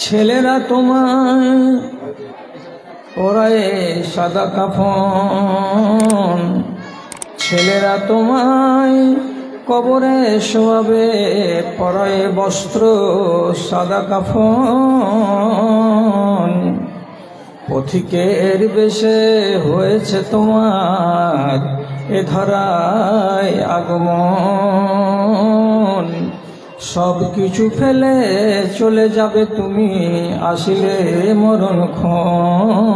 ছেলেরা তোমায় পরায় সাদা কাফন, ছেলেরা তোমায় কবরে শোয়াবে পরায় বস্ত্র সাদা কাফন। পথিকের বেশে হয়েছে তোমার এ ধরায় আগমন, সব কিছু ফেলে চলে যাবে তুমি আসিলে মরণক্ষণ,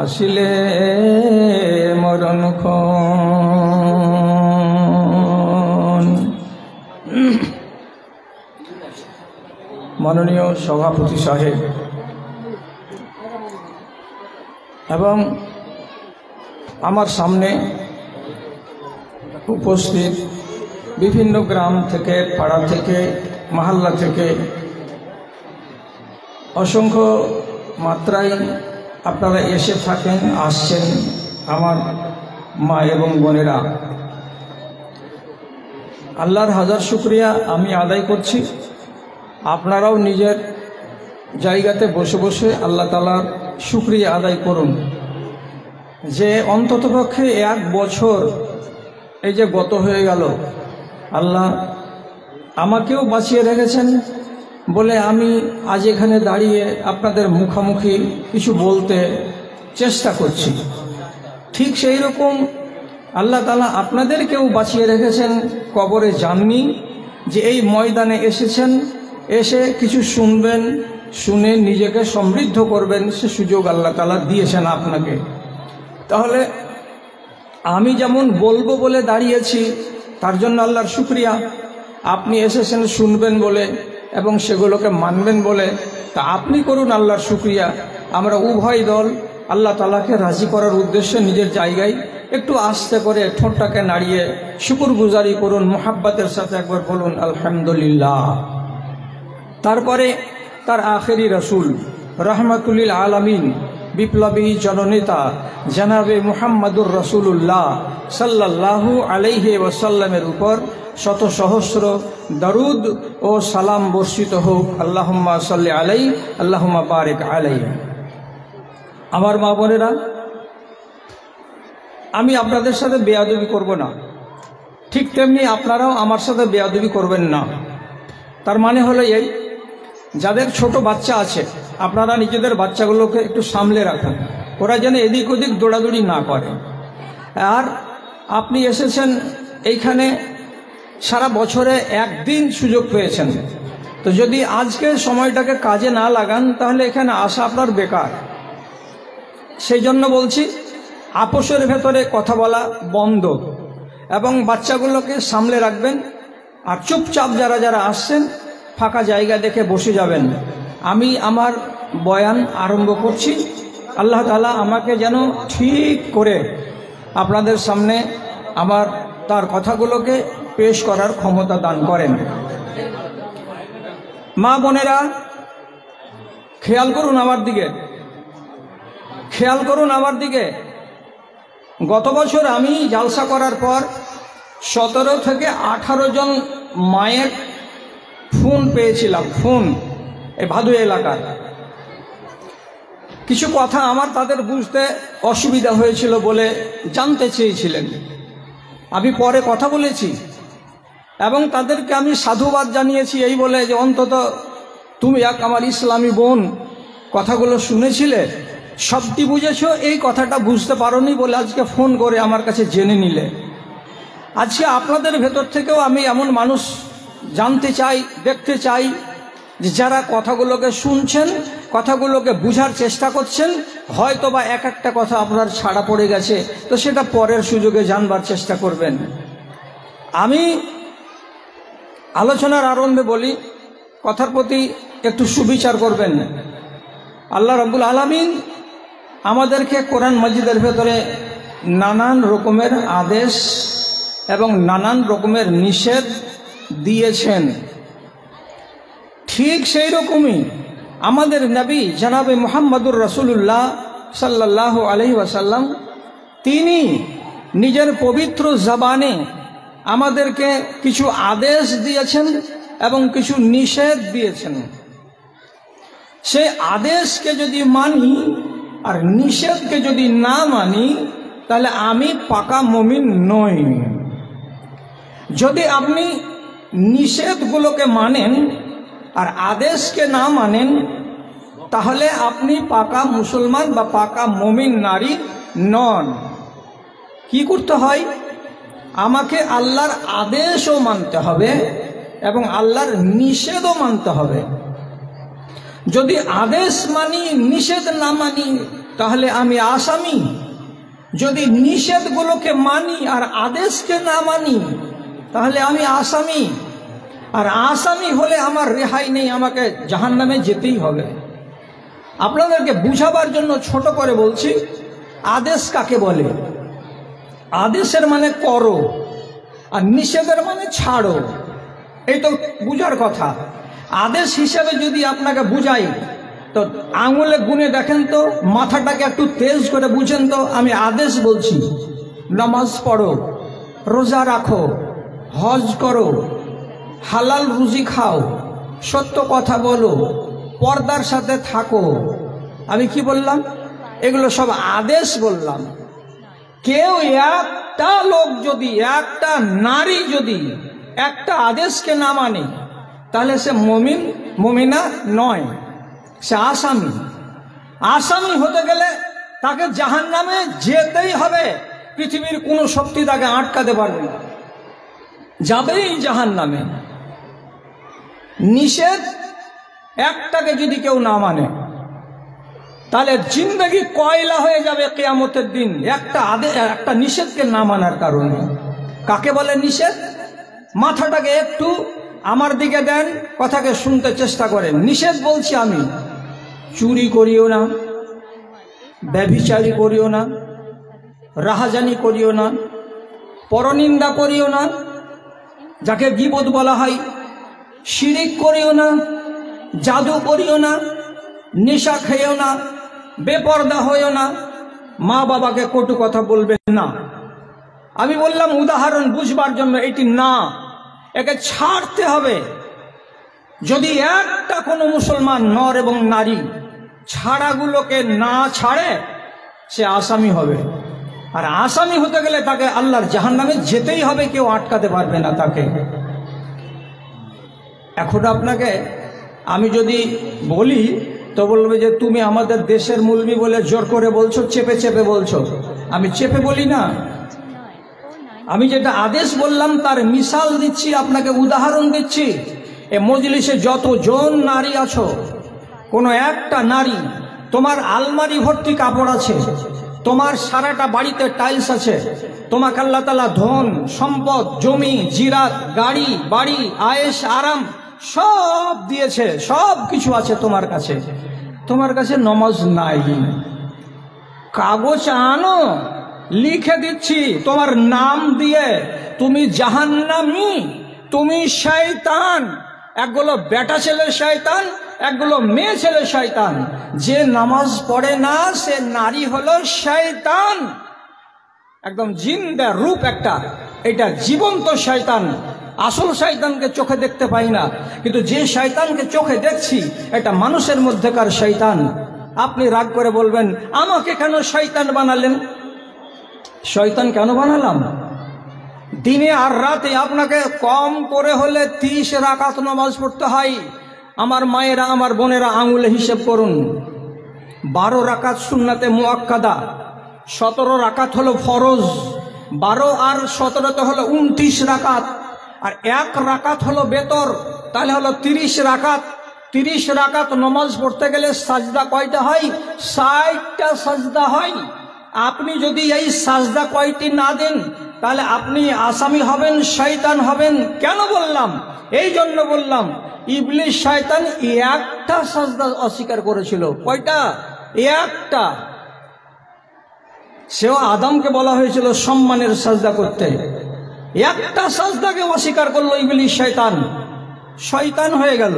আসিলে মরণক্ষণ। মাননীয় সভাপতি সাহেব এবং আমার সামনে উপস্থিত বিভিন্ন গ্রাম থেকে, পাড়া থেকে, মহল্লা থেকে অসংখ্য মাত্রায় আপনারা এসে থাকেন, আসছেন আমার মা এবং বোনেরা, আল্লাহর হাজার শুকরিয়া আমি আদায় করছি। আপনারাও নিজের জায়গাতে বসে বসে আল্লাহ তাআলার শুকরিয়া আদায় করুন যে অন্ততপক্ষে 1 বছর এই যে গত হয়ে গেল, আল্লাহ আমাকেও বাঁচিয়ে রেখেছেন বলে আমি আজ এখানে দাঁড়িয়ে আপনাদের মুখামুখি কিছু বলতে চেষ্টা করছি। ঠিক সেই রকম আল্লাহ তাআলা আপনাদেরকেও বাঁচিয়ে রেখেছেন, কবরে যাননি, যে এই ময়দানে এসেছেন, এসে কিছু শুনবেন, শুনে নিজেকে সমৃদ্ধ করবেন, সে সুযোগ আল্লাহ তাআলা দিয়েছেন আপনাকে। তাহলে আমি যেমন বলবো বলে দাঁড়িয়েছি তার জন্য আল্লাহর শুকরিয়া, আপনি এসেছেন শুনবেন বলে এবং সেগুলোকে মানবেন বলে, তা আপনি করুন আল্লাহর শুকরিয়া। আমরা উভয় দল আল্লাহ তাআলাকে রাজি করার উদ্দেশ্যে নিজের জায়গায় একটু আস্তে করে ঠোঁটটাকে নাড়িয়ে শুকরগুজারি করুন, মুহাব্বতের সাথে একবার বলুন আলহামদুলিল্লাহ। তারপরে তার আখেরি রসুল রহমাতুল লিল আলামিন, বিপ্লবী জননেতা জনাবে মুহাম্মদুর রাসূলুল্লাহ সাল্লাল্লাহু আলাইহি ওয়াসাল্লামের উপর শত সহস্র দরুদ ও সালাম বর্ষিত হোক। আল্লাহুম্মা সাল্লি আলাইহি, আল্লাহুম্মা বারিক আলাইহি। আমার মা বোনেরা, আমি আপনাদের সাথে বেয়াদবি করব না, ঠিক তেমনি আপনারাও আমার সাথে বেয়াদবি করবেন না। তার মানে হলো এই, যাদের ছোট বাচ্চা আছে আপনারা নিজেদের বাচ্চাগুলোকে একটু সামলে রাখুন, ওরা যেন এদিক ওদিক দৌড়াদৌড়ি না করে। আর আপনি এসেছেন এইখানে, সারা বছরে একদিন সুযোগ পেয়েছেন, তো যদি আজকে সময়টাকে কাজে না লাগান তাহলে এখানে আসা আপনার বেকার। সেই জন্য বলছি, আপোষের ভেতরে কথা বলা বন্ধ এবং বাচ্চাগুলোকে সামলে রাখবেন। আর চুপচাপ যারা যারা আসছেন ফাঁকা জায়গা দেখে বসে যাবেন। আমি আমার বয়ান আরম্ভ করছি। আল্লাহ তাআলা আমাকে যেন ঠিক করে আপনাদের সামনে আমার তার কথাগুলোকে পেশ করার ক্ষমতা দান করেন। মা বোনেরা, খেয়াল করুন আমার দিকে, খেয়াল করুন আমার দিকে। গত বছর আমি জালসা করার পর 17 থেকে 18 জন মায়ের ফোন পেয়েছিলাম, ফোন এই ভাদুয়া এলাকার। কিছু কথা আমার তাদের বুঝতে অসুবিধা হয়েছিল বলে জানতে চেয়েছিলেন। আমি পরে কথা বলেছি এবং তাদেরকে আমি সাধুবাদ জানিয়েছি এই বলে যে অন্তত তুমি এক আমার ইসলামী বোন, কথাগুলো শুনেছিলে, সবটি বুঝেছো, এই কথাটা বুঝতে পারোনি বলে আজকে ফোন করে আমার কাছে জেনে নিলে। আজকে আপনাদের ভেতর থেকেও আমি এমন মানুষ জানতে চাই, দেখতে চাই যে যারা কথাগুলোকে শুনছেন, কথাগুলোকে বুঝার চেষ্টা করছেন। হয়তো বা এক একটা কথা আপনার ছাড়া পড়ে গেছে, তো সেটা পরের সুযোগে জানবার চেষ্টা করবেন। আমি আলোচনার আরম্ভে বলি, কথার প্রতি একটু সুবিচার করবেন। আল্লাহ রাব্বুল আলামিন আমাদেরকে কোরআন মাজিদের ভেতরে নানান রকমের আদেশ এবং নানান রকমের নিষেধ দিয়েছেন। ঠিক সেই রকমই আমাদের নবী জনাবে মুহাম্মদুর রাসূলুল্লাহ সাল্লাল্লাহু আলাইহি ওয়াসাল্লাম, তিনি নিজের পবিত্র জবানে আমাদেরকে কিছু আদেশ দিয়েছেন এবং কিছু নিষেধ দিয়েছেন। সে আদেশকে যদি মানি আর নিষেধকে যদি না মানি তাহলে আমি পাকা মুমিন নই। যদি আপনি নিষেধগুলোকে মানেন আর আদেশকে না মানেন তাহলে আপনি পাকা মুসলমান বা পাকা মুমিন নারী নন। কি করতে হয়? আমাকে আল্লাহর আদেশও মানতে হবে এবং আল্লাহর নিষেধও মানতে হবে। যদি আদেশ মানি নিষেধ না মানি তাহলে আমি আসামি। যদি নিষেধগুলোকে মানি আর আদেশকে না মানি তাহলে আমি আসামি। আর আসামি হলে আমার রেহাই নেই, আমাকে জাহান্নামে যেতেই হবে। আপনাদেরকে বুঝাবার জন্য ছোট করে বলছি, আদেশ কাকে বলে? আদেশের মানে করো আর নিষেধের মানে ছাড়ো, এই তো বুঝার কথা। আদেশ হিসেবে যদি আপনাকে বুঝাই তো আঙুলে গুনে দেখেন তো, মাথাটাকে একটু তেজ করে বুঝেন তো। আমি আদেশ বলছি নামাজ পড়ো, রোজা রাখো, হজ করো, হালাল রুজি খাও, সত্য কথা বলো, পর্দার সাথে থাকো। আমি কি বললাম? এগুলো সব আদেশ বললাম। কেউ একটা লোক যদি, একটা নারী যদি একটা আদেশকে না মানে তাহলে সে মুমিন মুমিনা নয়, সে আসামি। আসামি হতে গেলে তাকে জাহান্নামে যেতেই হবে। পৃথিবীর কোনো শক্তি তাকে আটকাতে পারবে না, যাবেই জাহান্নামে। নিষেধ একটাকে যদি কেউ না মানে তাহলে জিন্দগি কয়লা হয়ে যাবে কিয়ামতের দিন, একটা নিষেধকে না মানার কারণে। কাকে বলে নিষেধ? মাথাটাকে একটু আমার দিকে দেন, কথাকে শুনতে চেষ্টা করেন। নিষেধ বলছি আমি, চুরি করিও না, ব্যভিচারী করিও না, রাহাজানি করিও না, পরনিন্দা করিও না, যাকে গীবত বলা হয়, শিরিক করিও না, জাদু করিও না, নেশা খেয়েও না, বেপর্দা হইও না, মা বাবাকে কটু কথা বলবেন না। আমি বললাম উদাহরণ বুঝবার জন্য, এটি না, একে ছাড়তে হবে। যদি একটা কোনো মুসলমান নর এবং নারী ছাড়াগুলোকে না ছাড়ে সে আসামি হবে। আর আসামি হতে গেলে তাকে আল্লাহর জাহান্নামে যেতেই হবে, কেউ আটকাতে পারবে না তাকে। এখন আপনাকে আমি যদি বলি তো বলবে যে তুমি আমাদের দেশের মুলবি বলে জোর করে বলছো, চেপে চেপে বলছো। আমি চেপে বলি না, আমি যেটা আদেশ বললাম তার মিসাল দিচ্ছি, আপনাকে উদাহরণ দিচ্ছি। এ মজলিসে যতজন নারী আছো, কোনো একটা নারী, তোমার আলমারি ভর্তি কাপড় আছে, তোমার সারাটা বাড়িতে টাইলস আছে, তোমাকে আল্লাহ তাআলা ধন সম্পদ, জমি, জিরাত, গাড়ি বাড়ি, আয়েশ আরাম সব দিয়েছে, সব কিছু আছে তোমার কাছে। তোমার কাছে নমাজ নাই। কাগজ আনো, লিখে দিচ্ছি তোমার নাম দিয়ে, তুমি জাহান্নামী, তুমি শয়তান। একগুলো বেটা ছেলের শয়তান, একগুলো মেয়ে ছেলের শয়তান। যে নামাজ পড়ে না সে নারী হলো শয়তান, একদম জিন্দা রূপ একটা, এটা জীবন্ত শয়তান। আসল শয়তানকে চোখে দেখতে পাই না, কিন্তু যে শয়তানকে চোখে দেখছি এটা মানুষের মধ্যেকার শয়তান। আপনি রাগ করে বলবেন আমাকে কেন শয়তান বানালেন? শয়তান কেন বানালাম? দিনে আর রাতে আপনাকে কম করে হলে 30 রাকাত নামাজ পড়তে হয়। আমার মায়েরা, আমার বোনেরা আঙুলে হিসেব করুন। 12 রাকাত সুন্নাতে মুআক্কাদা, 17 রাকাত হলো ফরজ, 12 আর 17 হলো 29 রাকাত, আর 1 রাকাত হলো বেতর, তাহলে হলো 30 রাকাত। 30 রাকাত নামাজ পড়তে গেলে সাজদা কয়টা হয়? 60টা সাজদা হয়। আপনি যদি এই সাজদা কয়টি না দেন তাহলে আপনি আসামি হবেন, শয়তান হবেন। কেন বললাম? এই জন্য বললাম, ইবলিস শয়তান একটা সাজদা অস্বীকার করেছিল। কয়টা? একটা। সেও আদমকে বলা হয়েছিল সম্মানের সাজদা করতে, একটা সাজদাকে অস্বীকার করলো ইবলিস শয়তান। শয়তান হয়ে গেল,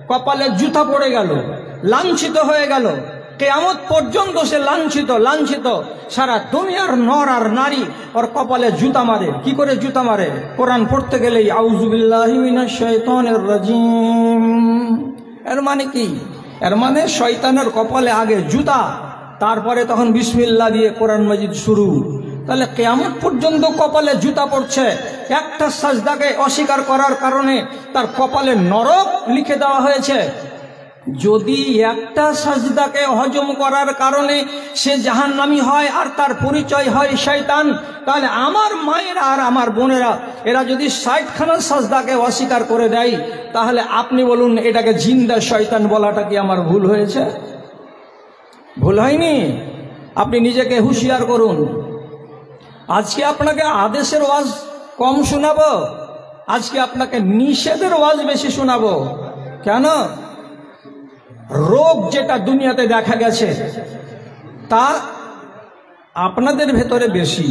কপালে জুতা পড়ে গেল, লাঞ্ছিত হয়ে গেল। কিয়ামত পর্যন্ত সে লাঞ্ছিত। সারা দুনিয়ার নর আর নারী ওর কপালে জুতা মারে। কি করে জুতা মারে? কোরআন পড়তে গেলেই আউযু বিল্লাহি মিনাশ শাইতানির রাজিম। এর মানে কি? এর মানে শয়তানের কপালে আগে জুতা, তারপরে তখন বিসমিল্লাহ দিয়ে কোরআন মাজিদ শুরু। তাহলে কিয়ামত পর্যন্ত কপালে জুতা পড়ছে। একটা সাজদাকে অস্বীকার করার কারণে তার কপালে নরক লিখে দেওয়া হয়েছে। যদি একটা সাজদাকে হজম করার কারণে সে জাহান্নামী হয় আর তার পরিচয় হয় শয়তান, তাহলে আমার মায়েরা আর আমার বোনেরা এরা যদি 60খানা সাজদাকে অস্বীকার করে দেয়, তাহলে আপনি বলুন এটাকে জিন্দা শয়তান বলাটা কি আমার ভুল হয়েছে? ভুল হয়নি। আপনি নিজেকে হুঁশিয়ার করুন। আজকে আপনাকে আদেশের ওয়াজ কম শোনাবো, আজকে আপনাকে নিষেধের ওয়াজ বেশি শোনাবো। কেন? রোগ যেটা দুনিয়াতে দেখা গেছে তা আপনাদের ভেতরে বেশি।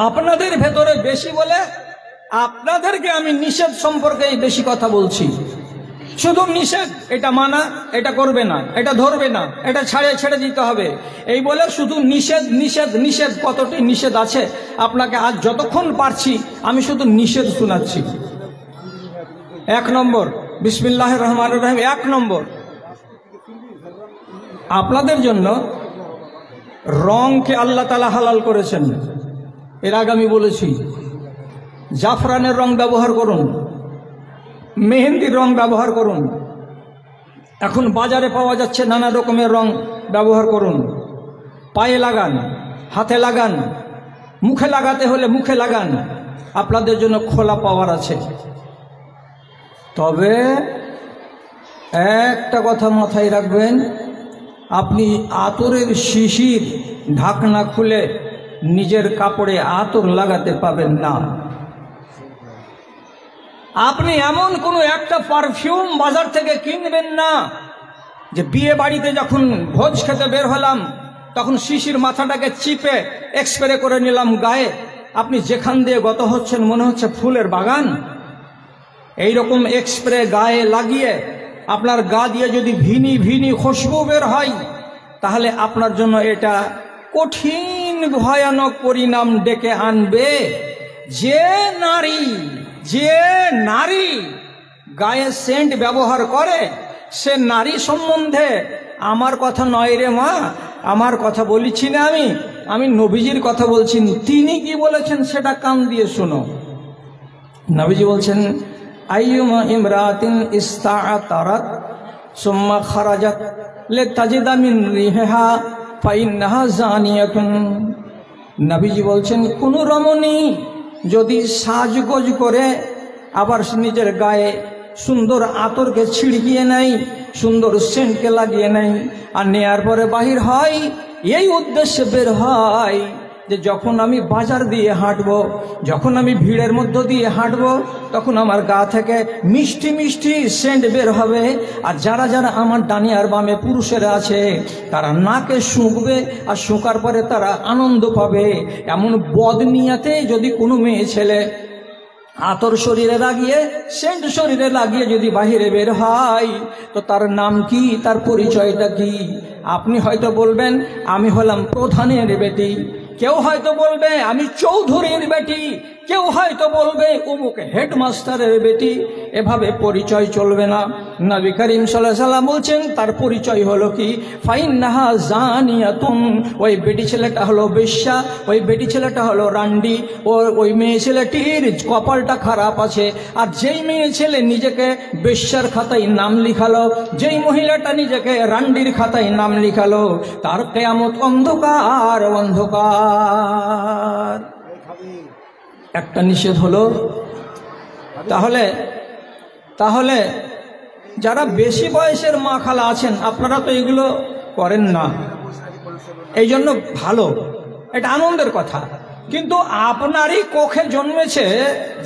আপনাদের ভেতরে বেশি বলে আপনাদেরকে আমি নিষেধ সম্পর্কে বেশি কথা বলছি। শুধু নিষেধ, এটা মানা, এটা করবে না, এটা ধরবে না, এটা ছেড়ে দিতে হবে, এই বলে শুধু নিষেধ নিষেধ নিষেধ। কতটি নিষেধ আছে আপনাকে আজ যতক্ষণ পারছি আমি শুধু নিষেধ শোনাচ্ছি। 1 নম্বর বিসমিল্লাহির রহমানির রহিম। 1 নম্বর, আপনাদের জন্য রংকে আল্লাহ তাআলা হালাল করেছেন। এর আগে আমি বলেছি জাফরানের রং ব্যবহার করুন, মেহেন্দির রং ব্যবহার করুন। এখন বাজারে পাওয়া যাচ্ছে নানা রকমের রং, ব্যবহার করুন। পায়ে লাগান, হাতে লাগান, মুখে লাগাতে হলে মুখে লাগান। আপনাদের জন্য খোলা পাওয়ার আছে। তবে একটা কথা মাথায় রাখবেন, আপনি আতরের শিশির ঢাকনা খুলে নিজের কাপড়ে আতর লাগাতে পাবেন না। আপনি এমন কোনো একটা পারফিউম বাজার থেকে কিনবেন না যে বিয়ে বাড়িতে যখন ভোজ খেতে বের হলাম তখন শিশির মাথাটাকে চিপে এক্সপ্রে করে নিলাম গায়ে। আপনি যেখান দিয়ে গত হচ্ছেন মনে হচ্ছে ফুলের বাগান। এইরকম এক্সপ্রে গায়ে লাগিয়ে আপনার গা দিয়ে যদি ভিনি ভিনি খুশবু বের হয়, তাহলে আপনার জন্য এটা কঠিন ভয়ানক পরিণাম ডেকে আনবে। যে নারী গায়ে সেন্ট ব্যবহার করে সে নারী সম্বন্ধে আমার কথা নয় রে মা, আমার কথা বলছি না, আমি নবীজির কথা বলছি। তিনি কি বলেছেন সেটা কান দিয়ে শোনো। নবীজি বলছেন, আইয়ুমা ইমরাতিন ইস্তাআতারাত সুম্মা খারাজাত লিতাজিদা মিন রিহা ফাইন্নাহা জানিয়াতুন। নবীজি বলছেন, কোন রমণী যদি সাজগোজ করে আবার নিজের গায়ে সুন্দর আতরকে ছিড়কিয়ে নেয়, সুন্দর সেন্টকে লাগিয়ে নেয়, আর নেয়ার পরে বাহির হয়, এই উদ্দেশ্যে বের হয় যে যখন আমি বাজার দিয়ে হাঁটবো, যখন আমি ভিড়ের মধ্য দিয়ে হাঁটবো, তখন আমার গা থেকে মিষ্টি মিষ্টি সেন্ট বের হবে। আর যারা যারা আমার ডানে আর বামে পুরুষেরা আছে তারা নাকে শুঁকবে, আর শুঁকার পরে তারা আনন্দ পাবে। এমন বদনিয়াতে যদি কোনো মেয়ে ছেলে আতর শরীরে লাগিয়ে সেন্ট শরীরে লাগিয়ে যদি বাহিরে বের হয়, তো তার নাম কি, তার পরিচয়টা কি? আপনি হয়তো বলবেন আমি হলাম প্রধানের বেটি, কেউ হয়তো বলবে আমি চৌধুরীর বেটি, কেউ হয়তো বলবে অমুক হেডমাস্টারের বেটি। এভাবে পরিচয় চলবে না। নবী করিম সাল্লাল্লাহু আলাইহি ওয়াসাল্লাম বলছেন তার পরিচয় হলো কি, ফাইন্নাহা জানিয়াতুন। ওই বেটি ছেলেটা হলো বেশ্যা, ওই বেটি ছেলেটা হলো রান্ডি, ওই মেয়ে ছেলেটির কপালটা খারাপ আছে। আর যেই মেয়ে ছেলে নিজেকে বেশ্যার খাতায় নাম লিখালো, যেই মহিলাটা নিজেকে রান্ডির খাতায় নাম লিখালো, তার কিয়ামত অন্ধকার অন্ধকার। একটা নিষেধ হলো। তাহলে যারা বেশি বয়সের মা খালা আছেন আপনারা তো এগুলো করেন না, এই জন্য ভালো, এটা আনন্দের কথা। কিন্তু আপনারই কোখে জন্মেছে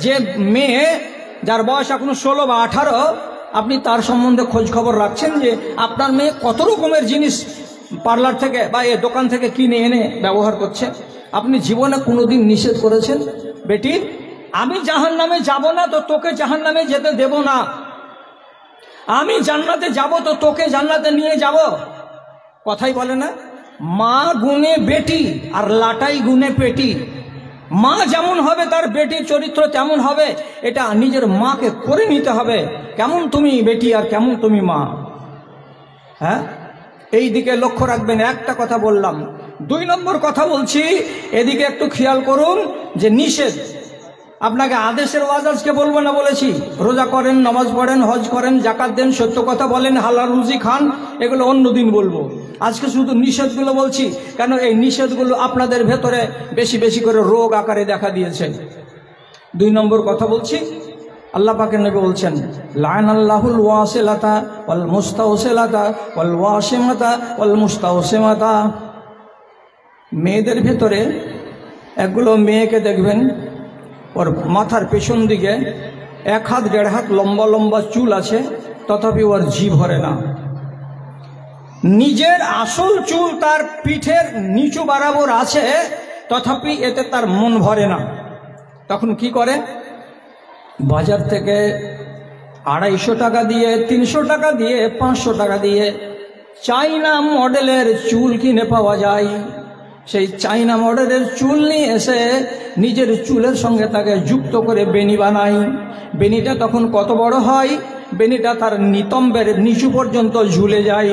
যে মেয়ে, যার বয়স এখনো 16 বা 18, আপনি তার সম্বন্ধে খোঁজ খবর রাখছেন যে আপনার মেয়ে কত রকমের জিনিস পার্লার থেকে বা এ দোকান থেকে কিনে এনে ব্যবহার করছে। আপনি জীবনে কোনোদিন নিষেধ করেছেন বেটি আমি জাহান্নামে যাব না তো তোকে জাহান্নামে যেতে দেব না, আমি জান্নাতে যাব তো তোকে জান্নাতে নিয়ে যাব? কথাই বলে না, মা গুণে বেটি আর লাটাই গুণে পেটি। মা যেমন হবে তার বেটির চরিত্র তেমন হবে। এটা নিজের মাকে করে নিতে হবে, কেমন তুমি বেটি আর কেমন তুমি মা। হ্যাঁ, এই দিকে লক্ষ্য রাখবেন। একটা কথা বললাম। 2 নম্বর কথা বলছি, এদিকে একটু খেয়াল করুন যে নিষেধ। আপনাকে আদেশের ওয়াজ আজকে বলবো না বলেছি। রোজা করেন, নামাজ পড়েন, হজ করেন, জাকাত দেন, সত্য কথা বলেন, হালাল রুজি খান, এগুলো অন্যদিন বলবো। আজকে শুধু নিষেধগুলো বলছি, কেন এই নিষেধগুলো আপনাদের ভেতরে বেশি বেশি করে রোগ আকারে দেখা দিয়েছে। 2 নম্বর কথা বলছি, আল্লাহ পাকের নবী বলছেন, লা'নাল্লাহুল ওয়াসিলাতা ওয়াল মুস্তাওসিলাতা ওয়াল ওয়াসিমাতা ওয়াল মুস্তাওসিমাতা। মেয়েদের ভেতরে একগুলো মেয়েকে দেখবেন, ওর মাথার পেছন দিকে 1 হাত 1.5 হাত লম্বা লম্বা চুল আছে, তথাপি ওর জিভ ভরে না। নিজের আসল চুল তার পিঠের নিচু বরাবর আছে, তথাপি এতে তার মন ভরে না। তখন কি করে? বাজার থেকে 250 টাকা দিয়ে, 300 টাকা দিয়ে, 500 টাকা দিয়ে চাইনা মডেলের চুল কিনে পাওয়া যায়। সেই চাইনা মডেলের চুল নিয়ে এসে নিজের চুলের সঙ্গে তাকে যুক্ত করে বেনি বানাই। বেনিটা তখন কত বড় হয়? বেনিটা তার নিতম্বের নিচু পর্যন্ত ঝুলে যায়,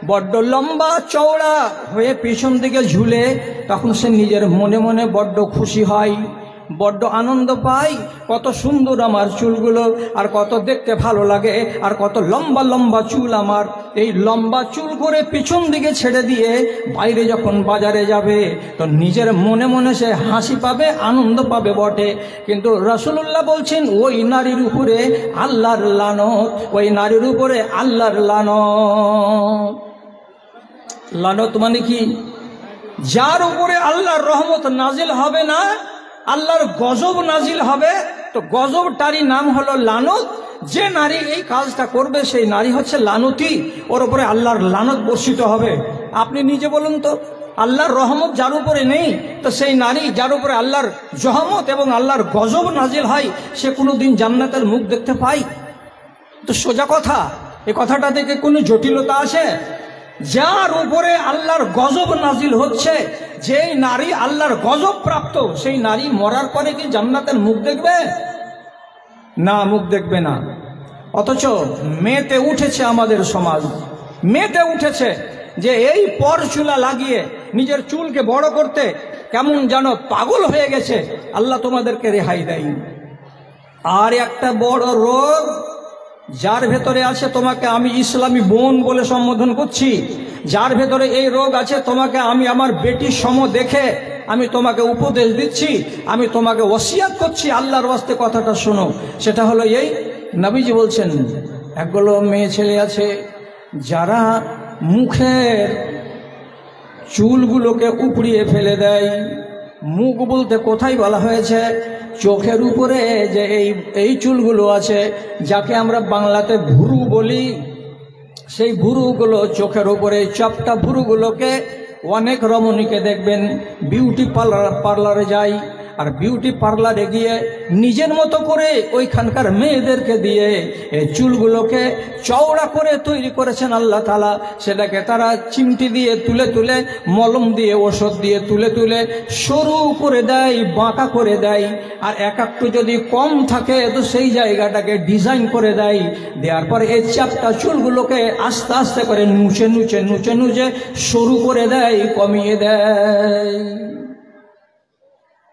বড্ড লম্বা চওড়া হয়ে পিছন দিকে ঝুলে। তখন সে নিজের মনে মনে বড্ড খুশি হয়, বড্ড আনন্দ পাই। কত সুন্দর আমার চুলগুলো, আর কত দেখতে ভালো লাগে, আর কত লম্বা লম্বা চুল আমার। এই লম্বা চুল করে পিছন দিকে ছেড়ে দিয়ে বাইরে যখন বাজারে যাবে, তো নিজের মনে মনে সে হাসি পাবে, আনন্দ পাবে বটে। কিন্তু রাসূলুল্লাহ বলছেন, ওই নারীর উপরে আল্লাহর লানত, ওই নারীর উপরে আল্লাহর লানত। লানত মানে কি? যার উপরে আল্লাহর রহমত নাজিল হবে না, আল্লাহর গজব নাজিল হবে। তো গজবটারই নাম হলো লানত। যে নারী এই কাজটা করবে সেই নারী হচ্ছে লানতি, ওর উপরে আল্লাহর লানত বর্ষিত হবে। আপনি নিজে বলুন তো, আল্লাহর রহমত যার উপরে নেই, তো সেই নারী যার উপরে আল্লাহর রহমত এবং আল্লাহর গজব নাজিল হয়, সে কোনোদিন জান্নাতের মুখ দেখতে পায়? তো সোজা কথা, এই কথাটা থেকে কোনো জটিলতা আছে? যার উপরে আল্লাহর গজব নাজিল হচ্ছে, যেই নারী আল্লাহর গজব প্রাপ্ত, সেই নারী মরার পরে কি জান্নাতের মুখ দেখবে? না, মুখ দেখবে না। অথচ মেতে উঠেছে আমাদের সমাজ, মেতে উঠেছে যে এই পরচুলা লাগিয়ে নিজের চুলকে বড় করতে কেমন যেন পাগল হয়ে গেছে। আল্লাহ তোমাদেরকে রেহাই দেয়। আর একটা বড় রোগ যার ভেতরে আছে, তোমাকে আমি ইসলামী বোন বলে সম্বোধন করছি, যার ভেতরে এই রোগ আছে, তোমাকে আমি আমার বেটির সম দেখে আমি তোমাকে উপদেশ দিচ্ছি, আমি তোমাকে ওসিয়াত করছি, আল্লাহর ওয়াস্তে কথাটা শোনো। সেটা হলো এই, নবীজি বলছেন, একগুলো মেয়ে ছেলে আছে যারা মুখের চুলগুলোকে উপড়িয়ে ফেলে দেয়। মুখ বলতে কোথায় বলা হয়েছে? চোখের উপরে যে এই চুলগুলো আছে, যাকে আমরা বাংলাতে ভুরু বলি, সেই ভুরুগুলো চোখের উপরে, চপটা ভুরুগুলোকে অনেক রমণীকে দেখবেন বিউটি পার্লারে যায়, আর বিউটি পার্লারে গিয়ে নিজের মতো করে ওইখানকার মেয়েদেরকে দিয়ে এই চুলগুলোকে চওড়া করে তৈরি করেছেন আল্লাহ তাআলা। সেটাকে তারা চিমটি দিয়ে তুলে তুলে, মলম দিয়ে, ওষুধ দিয়ে তুলে তুলে সরু করে দেয়, বাঁকা করে দেয়। আর একটু যদি কম থাকে তো সেই জায়গাটাকে ডিজাইন করে দেয়। দেওয়ার পরে এই চাপটা চুলগুলোকে আস্তে আস্তে করে নুচে নুচে নুচে নুচে সরু করে দেয়, কমিয়ে দেয়।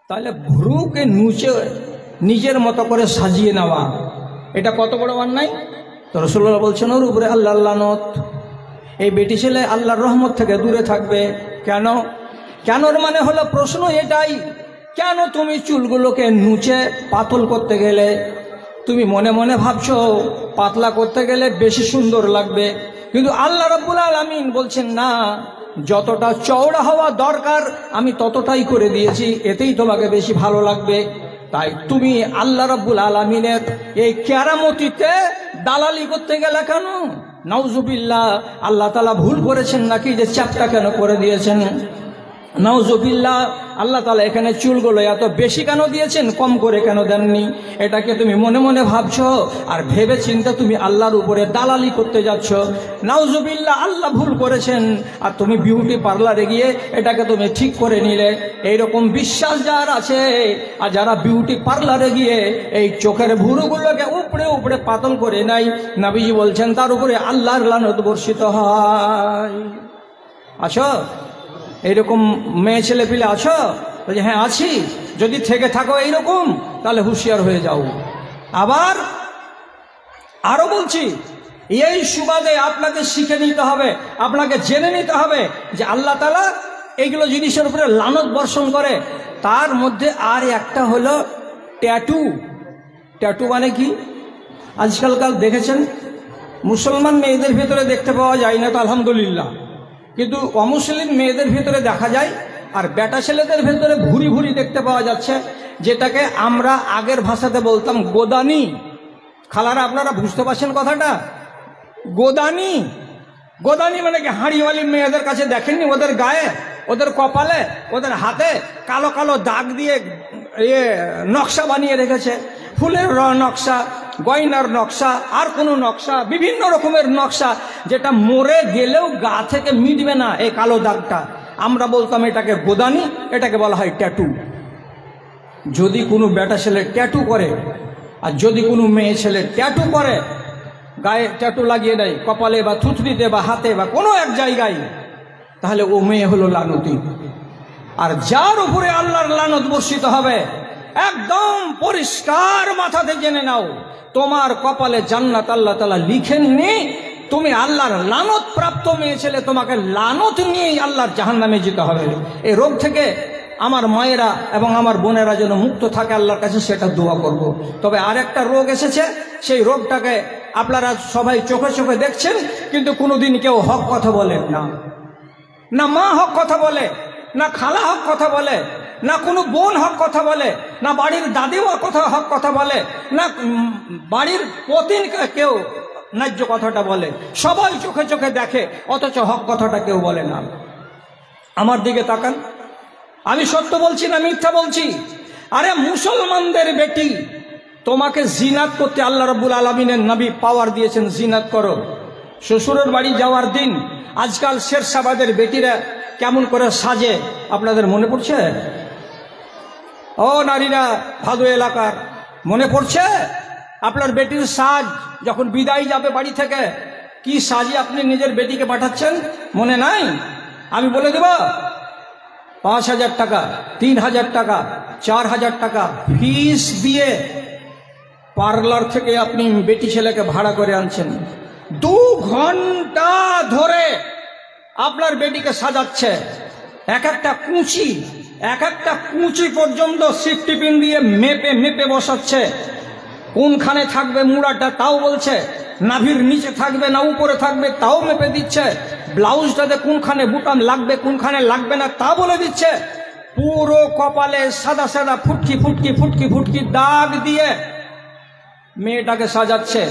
তাহলে ভ্রুকে নুচে নিজের মতো করে সাজিয়ে নেওয়া, এটা কত বড় অন্যায়। তো রাসূলুল্লাহ বলছেন, ওর উপরে আল্লাহর লানত। এই বেটি ছেলে আল্লাহর রহমত থেকে দূরে থাকবে। কেন? কেনর মানে হলো প্রশ্ন এটাই, কেন তুমি চুলগুলোকে নুচে পাতল করতে গেলে? তুমি মনে মনে ভাবছো পাতলা করতে গেলে বেশি সুন্দর লাগবে, কিন্তু আল্লাহ রাব্বুল আলামিন বলছেন না, যতটা চওড়া হওয়া দরকার আমি ততটাই করে দিয়েছি, এতেই তোমাকে বেশি ভালো লাগবে। তাই তুমি আল্লাহ রাব্বুল আলামিনের এই কেরামতিতে দালালি করতে গেলে কেন? নাউজুবিল্লাহ, আল্লাহ তাআলা ভুল করেছেন নাকি যে চাপটা কেন করে দিয়েছেন? নাউজুবিল্লাহ, আল্লাহ তাআলা এখানে চুলগুলো এত বেশি কেন দিয়েছেন, কম করে কেন দেননি? এটাকে তুমি মনে মনে ভাবছো, আর ভেবে চিন্তা তুমি আল্লাহর উপরে দালালি করতে যাচ্ছ। নাউজুবিল্লাহ, আল্লাহ ভুল করেছেন, আর তুমি বিউটি পার্লারে গিয়ে এটাকে তুমি ঠিক করে নিলে। এইরকম বিশ্বাস যার আছে, আর যারা বিউটি পার্লারে গিয়ে এই চোখের ভুরুগুলোকে উপড়ে উপড়ে পাতল করে নেয়, নবীজি বলছেন তার উপরে আল্লাহর লানত বর্ষিত হয়। আছো এইরকম মেয়ে ছেলে পিলে আছো? বলছে হ্যাঁ আছি। যদি থেকে থাকো এইরকম, তাহলে হুঁশিয়ার হয়ে যাও। আবার আরো বলছি, এই সুবাদে আপনাকে শিখে নিতে হবে, আপনাকে জেনে নিতে হবে যে আল্লাহ তাআলা এইগুলো জিনিসের উপরে লানত বর্ষণ করে। তার মধ্যে আর একটা হলো ট্যাটু। ট্যাটু মানে কি? আজকালকাল দেখেছেন মুসলমান মেয়েদের ভিতরে দেখতে পাওয়া যায় না তো আলহামদুলিল্লাহ, কিন্তু অমুসলিম মেয়েদের ভিতরে দেখা যায়। আর বেটা ছেলেদের ভিতরে ভুরি ভুরি দেখতে পাওয়া যাচ্ছে, যেটাকে আমরা আগের ভাষাতে বলতাম গোদানি। খালারা আপনারা বুঝতে পারছেন কথাটা? গোদানি, গোদানি মানে কি? হাঁড়িওয়ালি মেয়েদের কাছে দেখেননি ওদের গায়ে, ওদের কপালে, ওদের হাতে কালো কালো দাগ দিয়ে নকশা বানিয়ে রেখেছে, ফুলের নকশা, গয়নার নকশা, আর কোনো নকশা, বিভিন্ন রকমের নকশা, যেটা মরে গেলেও গা থেকে মিটবে না এই কালো দাগটা। আমরা বলতাম এটাকে গোদানি, এটাকে বলা হয় ট্যাটু। যদি কোনো বেটা ছেলে ট্যাটু করে, আর যদি কোনো মেয়ে ছেলে ট্যাটু করে, গায়ে ট্যাটু লাগিয়ে দেয় কপালে বা থুতনিতে বা হাতে বা কোনো এক জায়গায়, তাহলে ও মেয়ে হলো লানতি। আর যার উপরে আল্লাহর লানত বর্ষিত হবে, একদম পরিষ্কার মাথাতে জেনে নাও, তোমার কপালে জান্নাত আল্লাহ তাআলা লিখেননি। তুমি আল্লাহর লানত প্রাপ্ত মেয়ে ছেলে, তোমাকে লানত নিয়েই আল্লাহর জাহান্নামে যেতে হবে। এই রোগ থেকে আমার মায়েরা এবং আমার বোনেরা যেন মুক্ত থাকে আল্লাহর কাছে, সেটা দোয়া করব। তবে আরেকটা রোগ এসেছে, সেই রোগটাকে আপনারা সবাই চোখে চোখে দেখছেন, কিন্তু কোনোদিন কেউ হক কথা বলেন না। না মা হক কথা বলে, না খালা হক কথা বলে, না কোনো বোন হক কথা বলে, না বাড়ির দাদিও হক কথা বলে, না বাড়ির পতিন কেউ ন্যায্য কথাটা বলে। সবাই চোখে চোখে দেখে, অথচ হক কথাটা কেউ বলে না। আমার দিকে তাকান, আমি সত্য বলছি না মিথ্যা বলছি? আরে মুসলমানদের বেটি, তোমাকে জিনাত করতে আল্লাহ রাব্বুল আলামিনের নবী পাওয়ার দিয়েছেন, জিনাত করো। শ্বশুরের বাড়ি যাওয়ার দিন আজকাল শেরশাবাদের বেটিরা কেমন করে সাজে, আপনাদের মনে পড়ছে? ও নারীরা ভাদু এলাকার, মনে পড়ছে আপনার বেটির সাজ? যখন বিদায় যাবে বাড়ি থেকে, কি সাজে আপনি নিজের বেটিকে পাঠাচ্ছেন, মনে নাই? আমি বলে দেব, 5,000 টাকা, 3,000 টাকা, 4,000 টাকা ফিস দিয়ে পার্লার থেকে আপনি বেটি ছেলেকে ভাড়া করে আনছেন। 2 ঘন্টা ধরে আপনার বেটিকে সাজাচ্ছে, এক একটা কুচি পর্যন্ত সিফটি পিন দিয়ে মেপে মেপে বসাচ্ছে। কোনখানে থাকবে মুড়াটা তাও বলছে, নাভির নিচে থাকবে না উপরে থাকবে তাও মেপে দিচ্ছে, ব্লাউজটাতে কোনখানে বুটাম লাগবে কোনখানে লাগবে না তা বলে দিচ্ছে। পুরো কপালে সাদা সাদা ফুটকি ফুটকি ফুটকি ফুটকি দাগ দিয়ে মেয়েটাকে সাজাচ্ছে।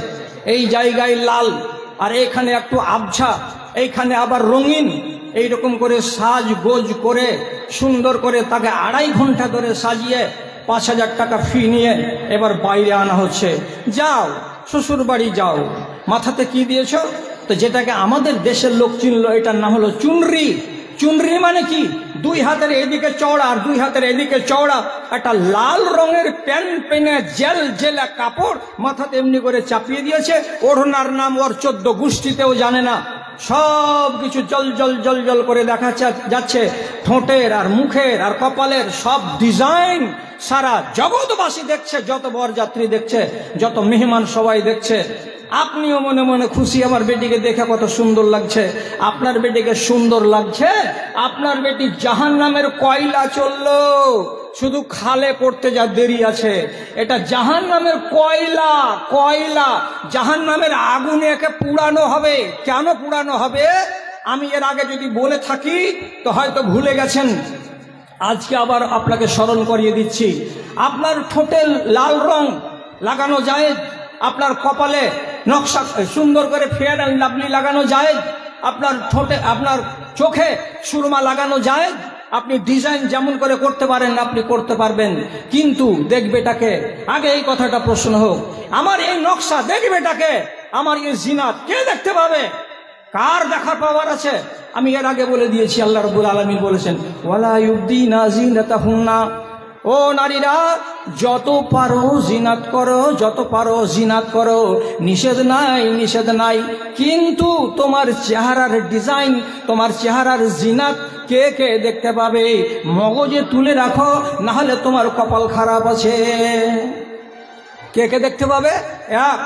এই জায়গায় লাল, আর এখানে একটু আবছা, এইখানে আবার রঙিন, এইরকম করে সাজ গোজ করে সুন্দর করে তাকে 2.5 ঘন্টা ধরে সাজিয়ে 5,000 টাকা ফি নিয়ে এবার বাইরে আনা হচ্ছে। যাও শ্বশুর বাড়ি যাও, মাথাতে কি দিয়েছ? তো যেটাকে আমাদের দেশের লোক চিনলো, এটার নাম হলো চুনরি। চুনরি মানে কি? 2 হাতের এদিকে চওড়া আর 2 হাতের এদিকে চওড়া একটা লাল রঙের প্যান্ট পেনে জেল জেলা কাপড় মাথাতে এমনি করে চাপিয়ে দিয়েছে। ওড়নার নাম ওর 14 গোষ্ঠীতেও জানে না। সব কিছু জল জল জল জল করে দেখা যাচ্ছে, ঠোঁটের আর মুখের আর কপালের সব ডিজাইন সারা জগৎবাসী দেখছে, যত বরযাত্রী দেখছে, যত মেহমান সবাই দেখছে। আপনিও মনে মনে খুশি, আমার বেটিকে দেখে কত সুন্দর লাগছে। আপনার বেটিকে সুন্দর লাগছে, আপনার বেটি জাহান্নামের কয়লা চললো, শুধু খালে পড়তে যা দেরি আছে। এটা জাহান্নামের কয়লা, কয়লা জাহান্নামের আগুনে একে পুড়ানো হবে। কেন পুড়ানো হবে আমি এর আগে যদি বলে থাকি তো হয়তো ভুলে গেছেন, আজকে আবার আপনাকে স্মরণ করিয়ে দিচ্ছি। আপনার ঠোঁটে লাল রং লাগানো যায়, আপনার কপালে নকশা সুন্দর করে ফেয়ার অ্যান্ড লাভলি লাগানো যায়, আপনার ঠোঁটে আপনার চোখে সুরমা লাগানো যায়, আপনি ডিজাইন যেমন করে করতে পারেন আপনি করতে পারবেন, কিন্তু দেখবেটাকে, আগে এই কথাটা প্রশ্ন হোক, আমার এই নকশা দেখবেটাকে, আমার এই জিনাত কে দেখতে পাবে? কার দেখার পাওয়ার আছে? আমি এর আগে বলে দিয়েছি, আল্লাহ রাব্বুল আলামিন বলেছেন ওয়ালা ইউবদিনা জিনাতাহুন্না, ও নারীরা যত পারো জিনাত করো, যত পারো জিনাত করো, নিষেধ নাই, নিষেধ নাই, কিন্তু তোমার চেহারার ডিজাইন, তোমার চেহারার জিনাত কে কে দেখতে পাবে? মগজে তুলে রাখো, না হলে তোমার কপাল খারাপ আছে। কে কে দেখতে পাবে? এক,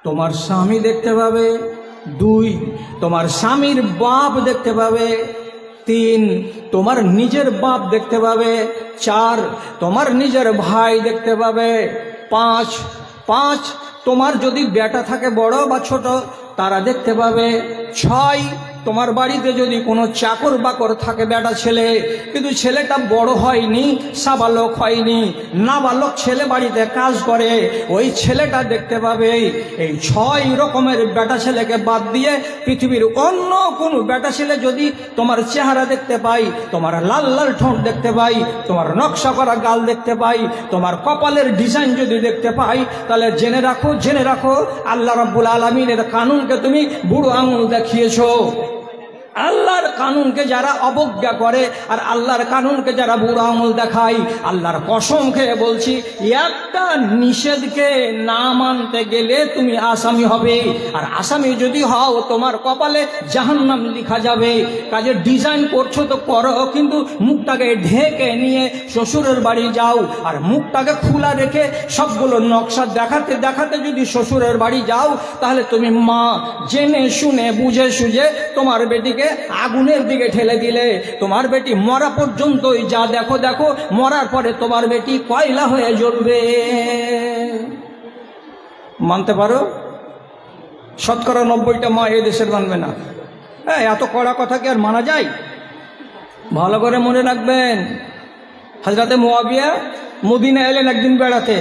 তোমার স্বামী দেখতে পাবে। দুই, তোমার স্বামীর বাপ দেখতে পাবে। তিন, তোমার নিজের বাপ দেখতে পাবে। চার, তোমার নিজের ভাই দেখতে পাবে। পাঁচ, তোমার যদি বেটা থাকে বড় বা ছোট তারা দেখতে পাবে। ছয়, তোমার বাড়িতে যদি কোনো চাকর বাকর থাকে বেটা ছেলে, কিন্তু ছেলেটা বড় হয়নি, সাবালক হয়নি, নাবালক ছেলে বাড়িতে কাজ করে, ওই ছেলেটা দেখতে পাবে। এই 6 রকমের বেটা ছেলেকে বাদ দিয়ে পৃথিবীর অন্য কোনো বেটা ছেলে যদি তোমার চেহারা দেখতে পাই, তোমার লাল লাল ঠোঁট দেখতে পাই, তোমার নকশা করা গাল দেখতে পাই, তোমার কপালের ডিজাইন যদি দেখতে পাই, তাহলে জেনে রাখো, জেনে রাখো, আল্লাহ রাব্বুল আলামিনের কানুনকে তুমি বুড়ো আঙুল দেখিয়েছো। আল্লাহর কানুনকে যারা অবজ্ঞা করে আর আল্লাহর কানুনকে যারা বুড়ো আঙুল দেখায়, আল্লাহর কসম খেয়ে বলছি, একটা নিষেধকে না মানতে গেলে তুমি আসামি হবে, আর আসামি যদি হও তোমার কপালে জাহান্নাম লেখা যাবে। কাজে ডিজাইন করছো তো করো, কিন্তু মুখটাকে ঢেকে নিয়ে শ্বশুরের বাড়ি যাও, আর মুখটাকে খোলা রেখে সবগুলো নকশা দেখাতে দেখাতে যদি শ্বশুরের বাড়ি যাও, তাহলে তুমি মা জেনে শুনে বুঝে সুঝে তোমার বেটিকে আগুনের দিকে ঠেলে দিলে। তোমার বেটি মরা পর্যন্তই যা দেখো দেখো, মরার পরে তোমার বেটি কয়লা হয়ে জ্বলবে। মানতে পারো? শতকরা 90টা মা এ দেশের মানবে না। এত কড়া কথা কি আর মানা যায়? ভালো করে মনে রাখবেন, হযরতে মুআবিয়া মদিনা এলেন একদিন বেড়াতে,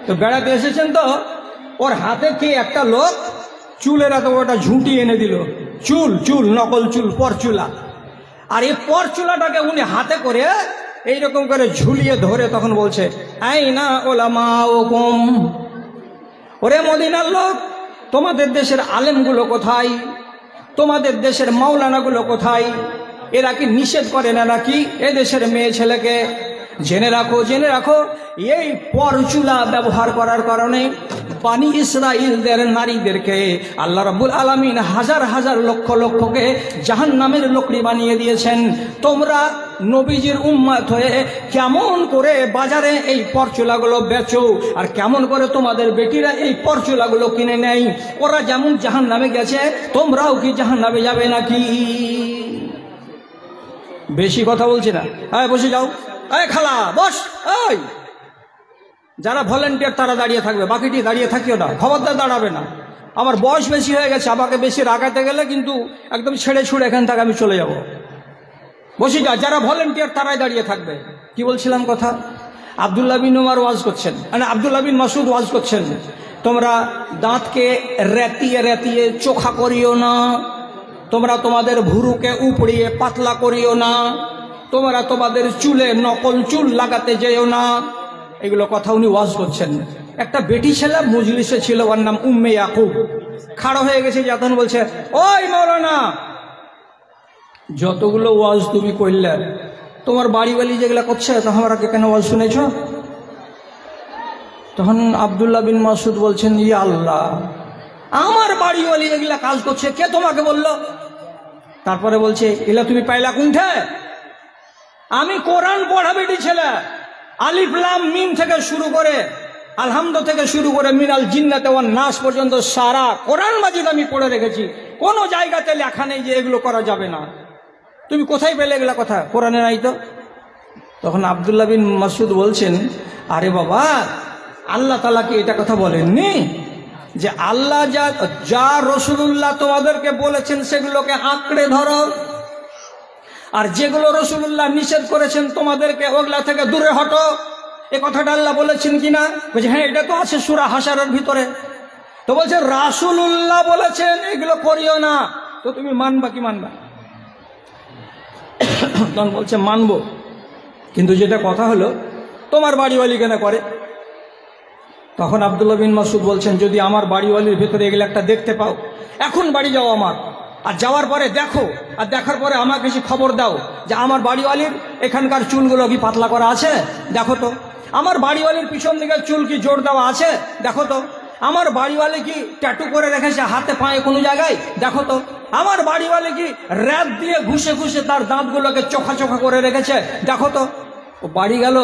তো বেড়াতে এসেছেন, তো ওর হাতে কি একটা লোক চুলের এত ওটা ঝুঁটি এনে দিল, চুল নকল চুল, পরচুলা, আর এই পরচুলাটাকে উনি হাতে করে এইরকম করে ঝুলিয়ে ধরে তখন বলছে, আইনা উলামাউকুম, ওরে মদিনার লোক, তোমাদের দেশের আলেমগুলো কোথায়? তোমাদের দেশের মাওলানাগুলো কোথায়? এরা কি নিষেধ করে না নাকি এ দেশের মেয়ে ছেলেকে? জেনে রাখো, জেনে রাখো, এই পরচুলা ব্যবহার করার কারণে বানি ইসরাইলদের নারীদেরকে আল্লাহ রাব্বুল আলামিন হাজার হাজার লক্ষ লক্ষকে জাহান্নামের লোকড়ি বানিয়ে দিয়েছেন। তোমরা নবীজির উম্মত হয়ে কেমন করে বাজারে এই পরচুলাগুলো বেচো, আর কেমন করে তোমাদের বেটিরা এই পরচুলাগুলো কিনে নেয়? ওরা যেমন জাহান্নামে গেছে, তোমরাও কি জাহান্নামে যাবে নাকি? বেশি কথা বলছি না, বসে যাও। খালা বস, এই যারা ভলেন্টিয়ার তারা দাঁড়িয়ে থাকবে, বাকিটি দাঁড়িয়ে থাকিও না, খবরদার দাঁড়াবে না। আমার বয়স বেশি হয়ে গেছে, আমাকে বেশি রাগাতে গেলে কিন্তু একদম ছেড়ে ছুড়ে এখান থেকে আমি চলে যাব। বসে যা, যারা ভলেন্টিয়ার তারাই দাঁড়িয়ে থাকবে। কি বলছিলাম কথা? আব্দুল্লাহ বিন উমর ওয়াজ করছেন, মানে আব্দুল্লাহ বিন মাসউদ ওয়াজ করছেন, তোমরা দাঁতকে রেতিয়ে রেতিয়ে চোখা করিও না, তোমরা তোমাদের ভুরুকে উপড়িয়ে পাতলা করিও না, তোমরা তোমাদের চুলে নকল চুল লাগাতে যেও না। এগুলো কথা উনি ওয়াজ করছেন। একটা বেটি ছেলে মজলিসে ছিল, ওর নাম উম্মে ইয়াকুব, খাড়া হয়ে গেছে, যখন বলছে, ওই মাওলানা, যতগুলো ওয়াজ তুমি করলে, তোমার বাড়ি বাড়ি যেগুলো করছে, তো আমরা কেন ওয়াজ শুনেছ? তখন আব্দুল্লাহ বিন মাসউদ বলছেন, ইয়া আল্লাহ, আমার বাড়ি বাড়ি এগুলা কাজ করছে, কে তোমাকে বললো? তারপরে বলছে, এগুলা তুমি পাইলা কোনঠে? আমি কোরআন পড়া বেটি ছেলে, আলিফ লাম মিম থেকে শুরু করে, আলহামদু থেকে শুরু করে মিনাল জিন্নাতে ওয়ান নাস পর্যন্ত সারা কোরআন মাজিদ আমি পড়ে রেখেছি। কোনো জায়গাতে লেখা নেই যে এগুলো করা যাবে না। তুমি কোথায় পেলে এগুলা কথা? কোরআনে নাই তো। তখন আব্দুল্লাহ বিন মাসউদ বলছেন, আরে বাবা, আল্লাহ তাআলা কি এটা কথা বলেননি যে আল্লাহ যা রাসূলুল্লাহ তোমাদেরকে বলেছেন সেগুলোকে আঁকড়ে ধরো, আর যেগুলো রাসূলুল্লাহ নিষেধ করেছেন তোমাদেরকে ওগুলা থেকে দূরে হটো? এ কথাটা আল্লাহ বলেছেন কিনা? বলছে, হ্যাঁ, এটা তো আছে সূরা হাশরের ভিতরে। তো বলছে, রাসূলুল্লাহ বলেছেন এগুলো করিও না, তো তুমি মানবা কি মানবা? তখন বলছে মানবো, কিন্তু যেটা কথা হলো তোমার বাড়িওয়ালি কেন করে? তখন আব্দুল্লাহ বিন মাসউদ বলছেন, যদি আমার বাড়িওয়ালির ভেতরে এগুলো একটা দেখতে পাও, এখন বাড়ি যাও আমার, আর যাওয়ার পরে দেখো, আর দেখার পরে আমাকে এসে খবর দাও যে আমার বাড়িওয়ালির এখানকার চুলগুলো কি পাতলা করা আছে, দেখো তো। আমার বাড়িওয়ালির পিছন দিকে চুল কি জোর দেওয়া আছে, দেখো তো। আমার বাড়িওয়ালি কি ট্যাটু করে রেখেছে হাতে পায়ে কোনো জায়গায়, দেখো তো। আমার বাড়িওয়ালি কি র‍্যাপ দিয়ে ঘুষে ঘুষে তার দাঁতগুলোকে চোখা চোখা করে রেখেছে, দেখো তো। ও বাড়ি গেল,